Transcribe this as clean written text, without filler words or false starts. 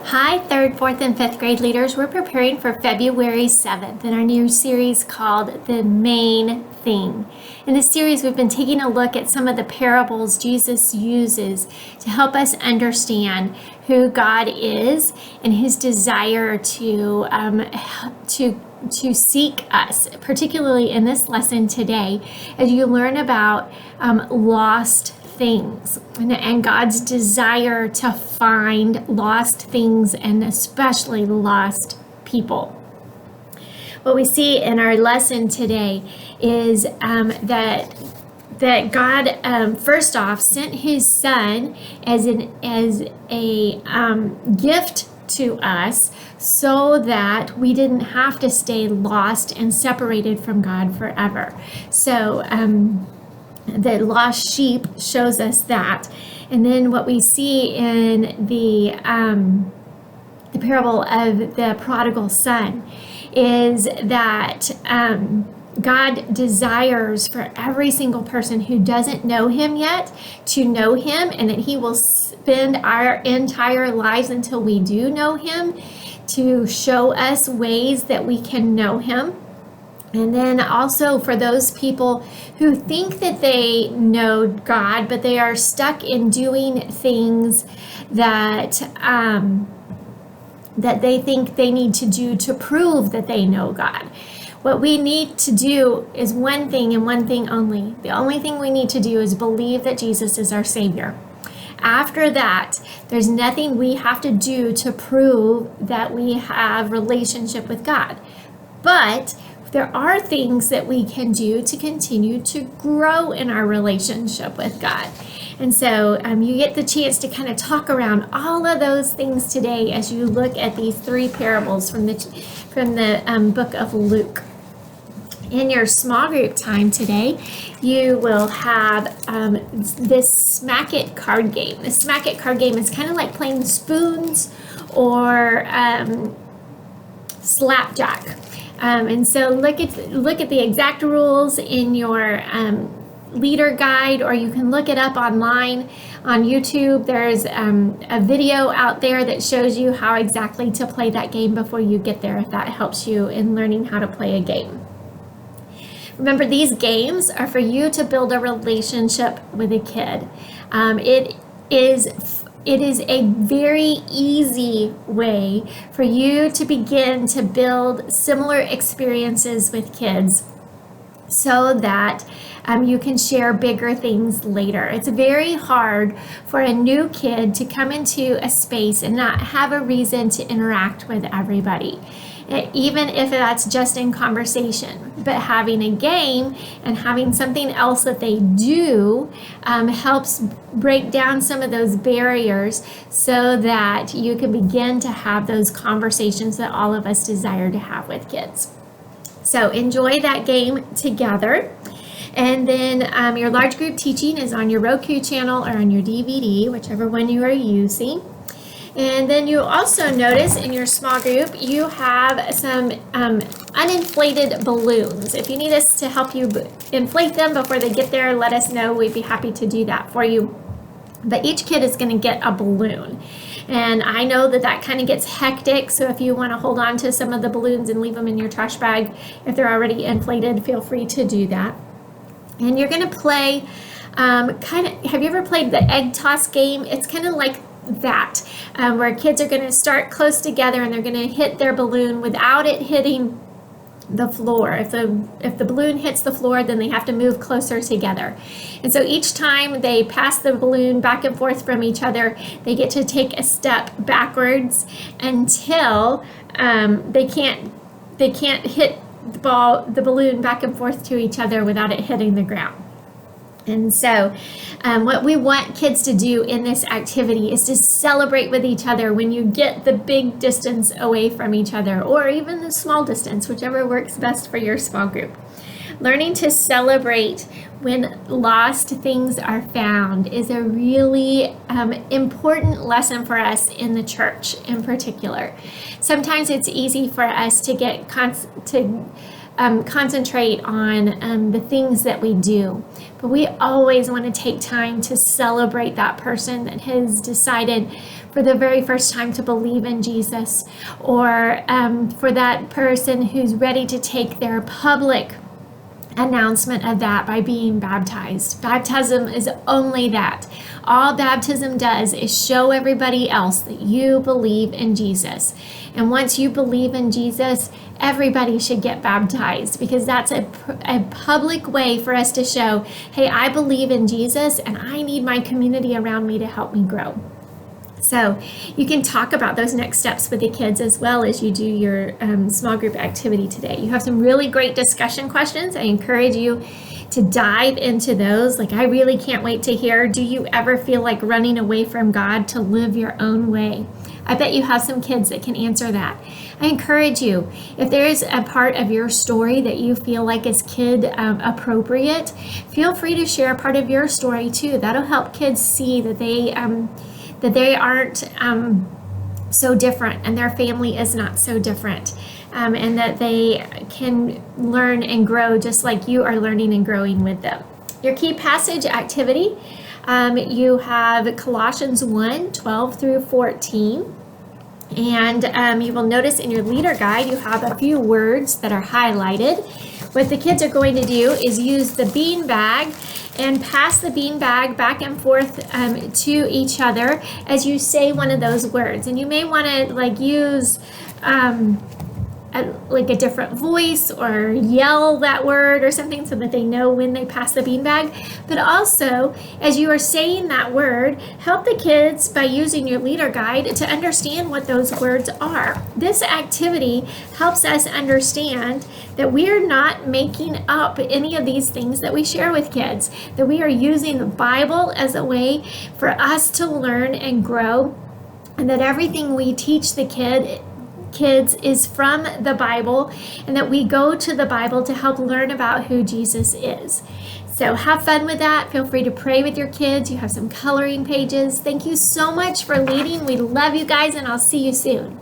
Hi, third, fourth, and fifth grade leaders. We're preparing for February 7th in our new series called The Main Thing. In this series, we've been taking a look at some of the parables Jesus uses to help us understand who God is and his desire to seek us, particularly in this lesson today, as you learn about lost things and God's desire to find lost things and especially lost people. What we see in our lesson today is that God first off sent his son as a gift to us so that we didn't have to stay lost and separated from God forever. So the lost sheep shows us that. And then what we see in the parable of the prodigal son is that God desires for every single person who doesn't know him yet to know him, and that he will spend our entire lives until we do know him to show us ways that we can know him. And then also for those people who think that they know God, but they are stuck in doing things that they think they need to do to prove that they know God. What we need to do is one thing and one thing only. The only thing we need to do is believe that Jesus is our Savior. After that, there's nothing we have to do to prove that we have relationship with God. But there are things that we can do to continue to grow in our relationship with God. And so you get the chance to kind of talk around all of those things today as you look at these three parables from the book of Luke. In your small group time today, you will have this Smack It card game. The Smack It card game is kind of like playing spoons or slapjack. And so look at the exact rules in your leader guide, or you can look it up online on YouTube. There's a video out there that shows you how exactly to play that game before you get there, if that helps you in learning how to play a game. Remember, these games are for you to build a relationship with a kid. It is a very easy way for you to begin to build similar experiences with kids so that you can share bigger things later. It's very hard for a new kid to come into a space and not have a reason to interact with everybody, even if that's just in conversation. But having a game and having something else that they do helps break down some of those barriers so that you can begin to have those conversations that all of us desire to have with kids. So enjoy that game together. And then your large group teaching is on your Roku channel or on your DVD, whichever one you are using. And then you also notice in your small group, you have some uninflated balloons. If you need us to help you inflate them before they get there, let us know. We'd be happy to do that for you. But each kid is going to get a balloon. And I know that kind of gets hectic. So if you want to hold on to some of the balloons and leave them in your trash bag, if they're already inflated, feel free to do that. And you're going to play have you ever played the egg toss game? It's kind of like that, where kids are going to start close together and they're going to hit their balloon without it hitting the floor. If the balloon hits the floor, then they have to move closer together. And so each time they pass the balloon back and forth from each other, they get to take a step backwards until they can't hit the balloon back and forth to each other without it hitting the ground. And so what we want kids to do in this activity is to celebrate with each other when you get the big distance away from each other, or even the small distance, whichever works best for your small group. Learning to celebrate when lost things are found is a really important lesson for us in the church in particular. Sometimes it's easy for us to get concentrate on the things that we do. But we always want to take time to celebrate that person that has decided for the very first time to believe in Jesus, or for that person who's ready to take their public announcement of that by being baptized. Baptism is only that. All baptism does is show everybody else that you believe in Jesus. And once you believe in Jesus, everybody should get baptized, because that's a public way for us to show, hey, I believe in Jesus and I need my community around me to help me grow. So you can talk about those next steps with the kids as well as you do your small group activity today. You have some really great discussion questions. I encourage you to dive into those. Like, I really can't wait to hear, do you ever feel like running away from God to live your own way? I bet you have some kids that can answer that. I encourage you, if there's a part of your story that you feel like is kid appropriate, feel free to share a part of your story too. That'll help kids see that they aren't so different, and their family is not so different, and that they can learn and grow just like you are learning and growing with them. Your key passage activity, you have Colossians 1:12 through 14. And you will notice in your leader guide, you have a few words that are highlighted. What the kids are going to do is use the bean bag and pass the bean bag back and forth to each other as you say one of those words. And you may want to use a different voice or yell that word or something so that they know when they pass the beanbag. But also, as you are saying that word, help the kids by using your leader guide to understand what those words are. This activity helps us understand that we are not making up any of these things that we share with kids, that we are using the Bible as a way for us to learn and grow, and that everything we teach the kids is from the Bible, and that we go to the Bible to help learn about who Jesus is. So have fun with that. Feel free to pray with your kids. You have some coloring pages. Thank you so much for leading. We love you guys, and I'll see you soon.